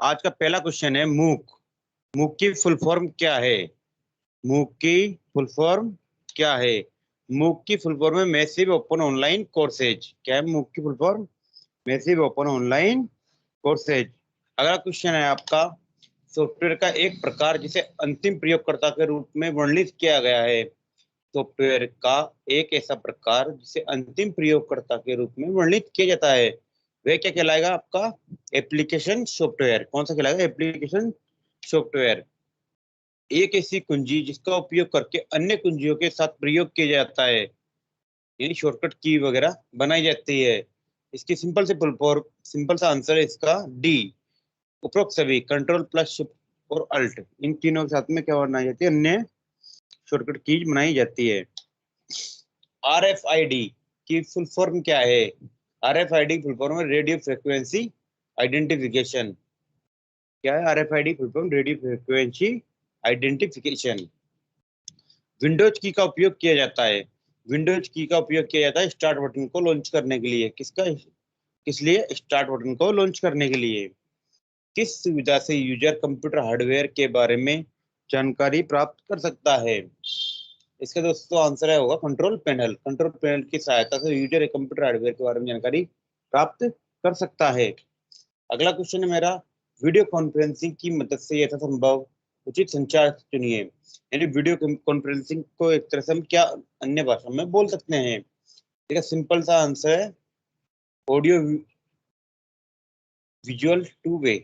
आज का पहला क्वेश्चन है मूक। मूक की फुल फॉर्म क्या है? मूक की फुल फॉर्म क्या है? मूक की फुल फॉर्म है मैसिव ओपन ऑनलाइन कोर्सेज। क्या है मूक की full form? Massive open online courses. अगला क्वेश्चन है आपका, सॉफ्टवेयर का एक प्रकार जिसे अंतिम प्रयोगकर्ता के रूप में वर्णित किया गया है। सॉफ्टवेयर का एक ऐसा प्रकार जिसे अंतिम प्रयोगकर्ता के रूप में वर्णित किया जाता है, वह क्या कहलाएगा आपका? Application software. कौन सा कहलाएगा? Application software. एक ऐसी कुंजी जिसका उपयोग करके अन्य कुंजियों के साथ प्रयोग किया जाता है, यानी शॉर्टकट की वगैरह बनाई जाती है। इसकी सिंपल से फुल फॉर्म, सिंपल सा आंसर है इसका डी। उपरोक्त सभी कंट्रोल प्लस शिफ्ट और अल्ट, इन तीनों के साथ में क्या बनाई जाती है? अन्य शॉर्टकट कीज बनाई जाती है। RFID की फुल फॉर्म क्या है? RFID फुल फॉर्म है रेडियो फ्रिक्वेंसी आइडेंटिफिकेशन। क्या है RFID full form? Radio frequency identification. Windows की का उपयोग किया जाता है। विंडोज की का उपयोग किया जाता है स्टार्ट बटन को लॉन्च करने के लिए। किसका? किस लिए? स्टार्ट बटन को लॉन्च करने के लिए। किस सुविधा से यूजर कंप्यूटर हार्डवेयर के बारे में जानकारी प्राप्त कर सकता है? इसका दोस्तों आंसर है होगा कंट्रोल पैनल। कंट्रोल पैनल की सहायता से यूजर कंप्यूटर हार्डवेयर के बारे में जानकारी प्राप्त कर सकता है। अगला क्वेश्चन है मेरा, वीडियो कॉन्फ्रेंसिंग की मदद से यथासंभव उचित संचार चुनिए। यानी वीडियो कॉन्फ्रेंसिंग को एक तरह से हम क्या अन्य भाषा में बोल सकते हैं? ठीक है, सिंपल सा आंसर है ऑडियो विजुअल टू वे।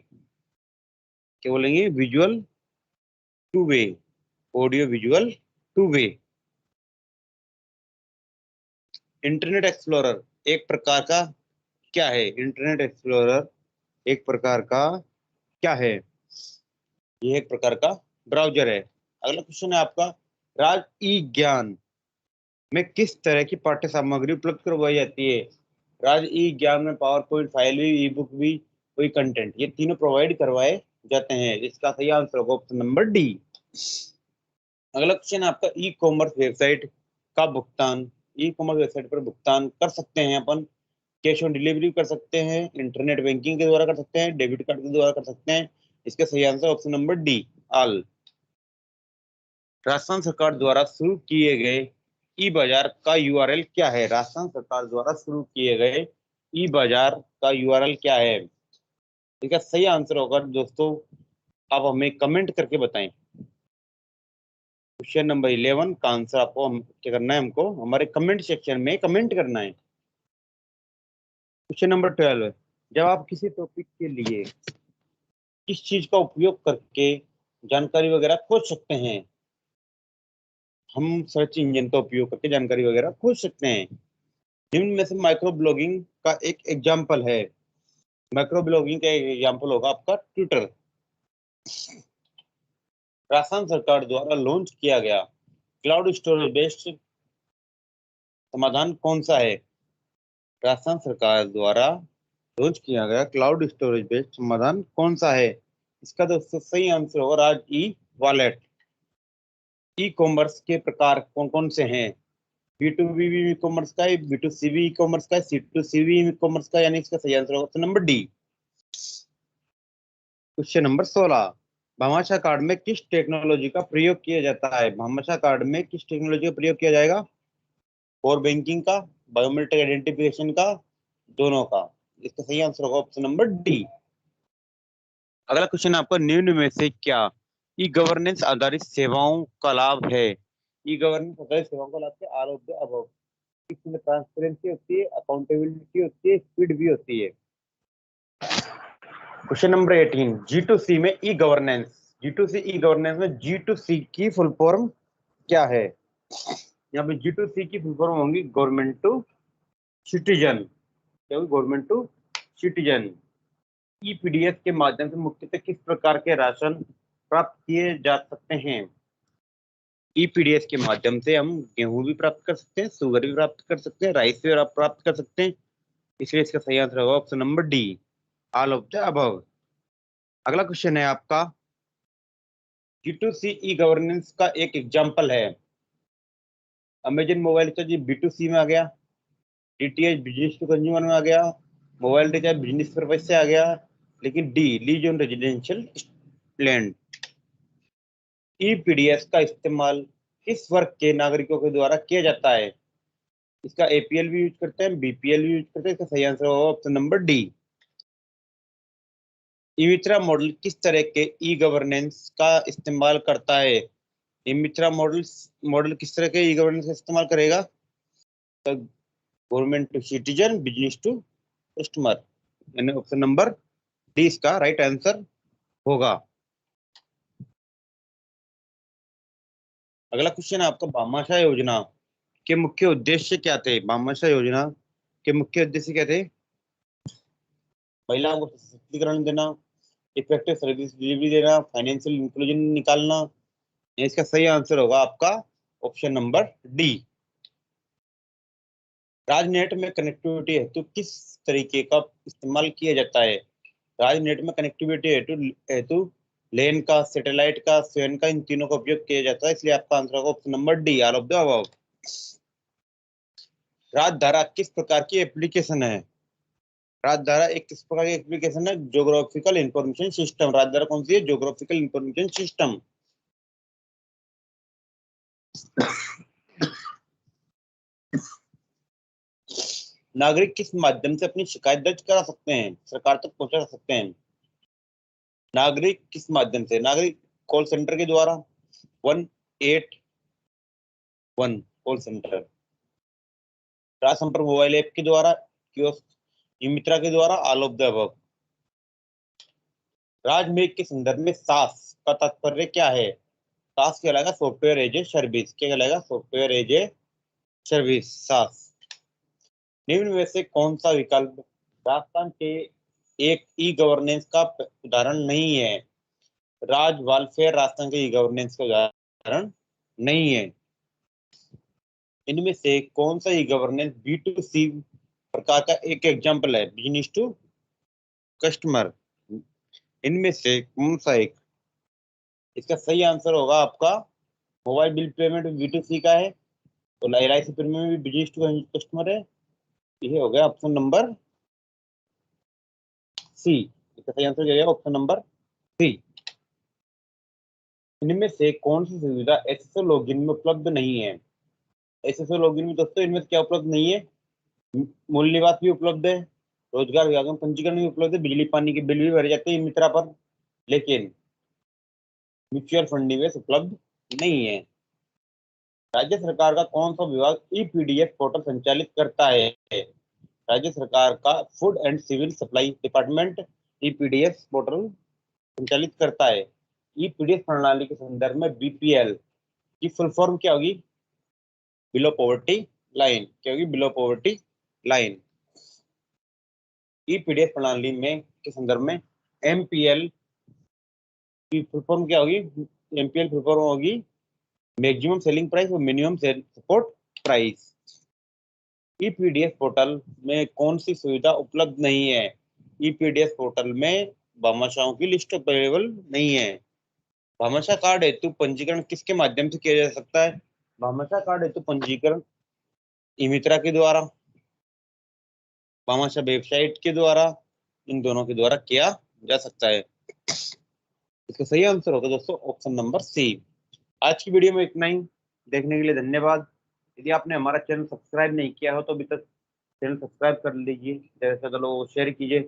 क्या बोलेंगे? Visual two way. Audio visual two way. Internet explorer एक प्रकार का क्या है? इंटरनेट एक्सप्लोरर एक प्रकार का क्या है? ये एक प्रकार का ब्राउजर है। अगला क्वेश्चन है आपका, राज ई ज्ञान में किस तरह की पाठ्य सामग्री उपलब्ध करवाई जाती है? राज ई ज्ञान में पावर पॉइंट फाइल भी, ई बुक भी, कोई कंटेंट, ये तीनों प्रोवाइड करवाए जाते हैं। इसका सही आंसर होगा ऑप्शन नंबर डी। अगला क्वेश्चन है आपका, ई कॉमर्स वेबसाइट का भुगतान, ई कॉमर्स वेबसाइट पर भुगतान कर सकते हैं अपन कैश ऑन डिलीवरी कर सकते हैं, इंटरनेट बैंकिंग के द्वारा कर सकते हैं, डेबिट कार्ड के द्वारा कर सकते हैं। इसका सही answer option number D, all. Rajasthan सरकार द्वारा शुरू किए गए ई बाजार का यूआरएल क्या है? राजस्थान सरकार द्वारा शुरू किए गए ई बाजार का यूआरएल क्या है? इसका सही आंसर होगा दोस्तों, आप हमें कमेंट करके बताएं। क्वेश्चन नंबर 11 का आंसर आपको क्या करना है? हमको हमारे कमेंट सेक्शन में कमेंट करना है। क्वेश्चन नंबर 12, जब आप किसी टॉपिक के लिए किस चीज का उपयोग करके जानकारी वगैरह खोज सकते हैं? हम सर्च इंजन का उपयोग करके जानकारी वगैरह खोज सकते हैं। निम्न में से माइक्रो ब्लॉगिंग का एक एग्जाम्पल है। माइक्रो ब्लॉगिंग का एक एग्जाम्पल होगा आपका ट्विटर। राजस्थान सरकार द्वारा लॉन्च किया गया क्लाउड स्टोरेज बेस्ड समाधान कौन सा है? राजस्थान सरकार द्वारा लॉन्च किया गया क्लाउड स्टोरेज बेस्ड समाधान कौन सा है? इसका दोस्तों सही आंसर होगा राज ई वॉलेट। ई कॉमर्स के प्रकार कौन कौन से हैं? B2B भी ई कॉमर्स का है, B2C भी ई कॉमर्स का है, C2C भी ई कॉमर्स का है, यानी इसका सही आंसर होगा option number D. Question number 16, Bhamashah card में किस टेक्नोलॉजी का प्रयोग किया जाता है? भामाशाह कार्ड में किस टेक्नोलॉजी का प्रयोग किया जाएगा? कोर बैंकिंग का, बायोमेट्रिक आइडेंटिफिकेशन का, दोनों का। इसका सही आंसर होगा ऑप्शन नंबर डी। अगला क्वेश्चन आपका, निम्न में से क्या ई गवर्नेंस आधारित सेवाओं का लाभ है? ई गवर्नेंस आधारित सेवाओं का लाभ क्या? All of the above. इसमें ट्रांसपेरेंसी होती है, अकाउंटेबिलिटी होती है, स्पीड भी होती है। क्वेश्चन नंबर 18, G2C में e governance, G2C e governance में G2C की फुल फॉर्म क्या है? यहाँ पे G2C की फुल फॉर्म होंगी गवर्नमेंट टू सिटीजन। क्या होगी? Government to citizen. ईपीडीएस के माध्यम से मुख्यतः किस प्रकार के राशन प्राप्त किए जा सकते हैं? ईपीडीएस के माध्यम से हम गेहूं भी प्राप्त कर सकते हैं, शुगर भी प्राप्त कर सकते हैं, राइस भी प्राप्त कर सकते हैं। इसलिए इसका सही आंसर होगा option number D, all of the above. अगला क्वेश्चन है आपका, G2C ई गवर्नेंस का एक एग्जांपल है। अमेजन मोबाइल का जी B2C में आ गया, डीटीएच बिजनेस टू कंज्यूमर में आ गया, मोबाइल रिचार्ज बिजनेस पर्पज से आ गया, लेकिन D lease on residential land. EPDS का इस्तेमाल किस वर्ग के नागरिकों के द्वारा किया जाता है? इसका एपीएल भी यूज करते हैं, बीपीएल भी यूज करते हैं। इसका सही आंसर होगा ऑप्शन नंबर डी। इमित्रा मॉडल किस तरह के ई गवर्नेंस का इस्तेमाल करता है? इमित्रा मॉडल किस तरह के ई गवर्नेंस का इस्तेमाल करेगा? Government to citizen, business to customer, यानी ऑप्शन नंबर डी इसका राइट आंसर होगा। अगला क्वेश्चन है आपका, भामाशाह योजना के मुख्य उद्देश्य क्या थे? भामाशाह योजना के मुख्य उद्देश्य क्या थे? महिलाओं को सशक्तिकरण देना, इफेक्टिव सर्विस डिलीवरी देना, फाइनेंशियल इंक्लूजन निकालना। इसका सही आंसर होगा आपका ऑप्शन नंबर डी। राजनेट में कनेक्टिविटी हेतु किस तरीके का इस्तेमाल किया जाता है? राजनेट में कनेक्टिविटी हेतु हेतु लेन का, सैटेलाइट का, स्वयं का, इन तीनों का उपयोग किया जाता है, इसलिए आपका आंसर होगा option number D, all of the above. Rajdhara किस प्रकार की एप्लीकेशन है? राजधारा एक किस प्रकार की एप्लीकेशन है? Geographical information system. राजधारा कौन सी है? Geographical information system. नागरिक किस माध्यम से अपनी शिकायत दर्ज करा सकते हैं, सरकार तक पहुंचा सकते हैं? नागरिक किस माध्यम से? नागरिक कॉल सेंटर के द्वारा, 181 कॉल सेंटर, राज संपर्क मोबाइल ऐप के द्वारा, कियोस्क, ई-मित्रा के द्वारा, ऑल ऑफ द अबव। राजमेघ के संदर्भ में सास का तात्पर्य क्या है? सास कहलाएगा सॉफ्टवेयर एज ए सर्विस। क्या कहलाएगा? सॉफ्टवेयर एज ए सर्विस, सास। निम्न में से कौन सा विकल्प राजस्थान के एक ई गवर्नेंस का उदाहरण नहीं है? राज वेलफेयर राजस्थान के ई गवर्नेंस का उदाहरण नहीं है। इनमें से कौन सा ई गवर्नेंस B2C प्रकार का एक एग्जांपल है, बिजनेस टू कस्टमर? इनमें से कौन सा एक? इसका सही आंसर होगा आपका मोबाइल बिल पेमेंट B2C का है, तो LIC प्रीमियम भी बिजनेस टू कस्टमर है। ये हो गया ऑप्शन नंबर सी। इसका सही आंसर क्या है? Option number C. इनमें से कौन सी सुविधा एसएसओ लॉगिन में उपलब्ध नहीं है? एसएसओ लॉगिन में दोस्तों इनमें क्या उपलब्ध नहीं है? मूल निवास भी उपलब्ध है, रोजगार विभाग में पंजीकरण भी उपलब्ध है, बिजली पानी के बिल भी भरे जाते हैं मित्रा पर, लेकिन म्यूचुअल फंड निवेश उपलब्ध नहीं है। राज्य सरकार का कौन सा विभाग ईपीडीएफ पोर्टल संचालित करता है? राज्य सरकार का food and civil supply department EPDF portal संचालित करता है। ईपीडीएफ प्रणाली के संदर्भ में बीपीएल की फुल फॉर्म क्या होगी? Below poverty line. क्या होगी? Below poverty line. ईपीडीएफ प्रणाली में के संदर्भ में एमपीएल की फुल फॉर्म क्या होगी? एमपीएल फुल फॉर्म होगी मैक्सिमम सेलिंग प्राइस और मिनिमम सपोर्ट प्राइस। ईपीडीएफ पोर्टल में कौन सी सुविधा उपलब्ध नहीं है? ईपीडीएफ पोर्टल में भामाशाहों की लिस्ट अवेलेबल नहीं है। भामाशाह कार्ड हेतु पंजीकरण किसके माध्यम से किया जा सकता है? भामाशाह कार्ड हेतु पंजीकरण ई-मित्रा के द्वारा, भामाशाह वेबसाइट के द्वारा, इन दोनों के द्वारा किया जा सकता है। इसका सही आंसर होगा दोस्तों ऑप्शन नंबर सी। आज की वीडियो में इतना ही। देखने के लिए धन्यवाद। यदि आपने हमारा चैनल सब्सक्राइब नहीं किया हो तो अभी तक चैनल सब्सक्राइब कर लीजिए, ज़्यादा से ज़्यादा लोगों को शेयर कीजिए।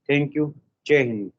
Thank you. जय हिंद।